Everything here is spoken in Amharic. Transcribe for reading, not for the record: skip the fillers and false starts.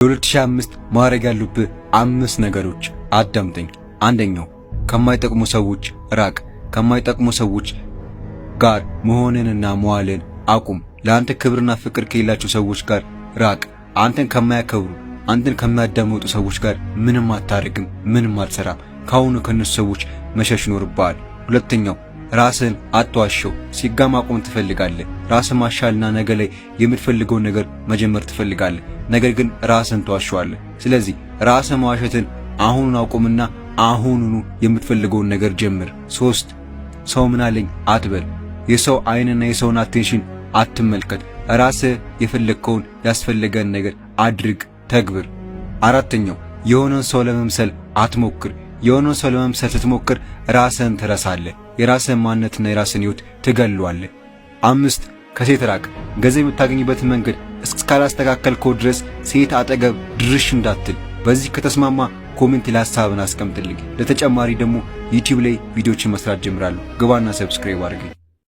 የ2005 ማድረግ ያሉብህ 5 ነገሮች አዳምጠኝ። አንደኛው ከማይጠቅሙ ሰዎች ራቅ። ከማይጠቅሙ ሰዎች ጋር መሆንንና መዋልን አቁም። ለአንተ ክብርና ፍቅር ከሌላቸው ሰዎች ጋር ራቅ። አንተን ከማያከብሩ አንተን ከማያዳምጡ ሰዎች ጋር ምንም አታረግም፣ ምንም አትሰራም። ካሁኑ ከነሱ ሰዎች መሸሽ ይኖርብሃል። ሁለተኛው ራስን አትዋሸው። ሲጋ ማቆም ትፈልጋለህ። ራስን ማሻልና ነገ ላይ የምትፈልገውን ነገር መጀመር ትፈልጋለህ፣ ነገር ግን ራስን ተዋሸዋለህ። ስለዚህ ራስን መዋሸትን አሁኑን አቁምና አሁኑኑ የምትፈልገውን ነገር ጀምር። 3 ሰው ምን አለኝ አትበል። የሰው አይንና የሰውን አቴንሽን አትመልከት። ራስህ የፈለግከውን ያስፈልገን ነገር አድርግ፣ ተግብር። አራተኛው የሆነን ሰው ለመምሰል አትሞክር። የሆነን ሰው ለመምሰል ስትሞክር ራስህን ትረሳለህ። የራስህን ማንነትና የራስህን ሕይወት ትገለዋለህ። 5 ከሴት ራቅ። ገንዘብ የምታገኝበትን መንገድ እስካላስተካከልከው ድረስ ሴት አጠገብ ድርሽ እንዳትል። በዚህ ከተስማማ ኮሜንት ላይ ሐሳብን አስቀምጥልኝ። ለተጨማሪ ደግሞ ዩቲዩብ ላይ ቪዲዮዎችን መስራት ጀምራለሁ። ግባና ሰብስክራይብ አድርገኝ።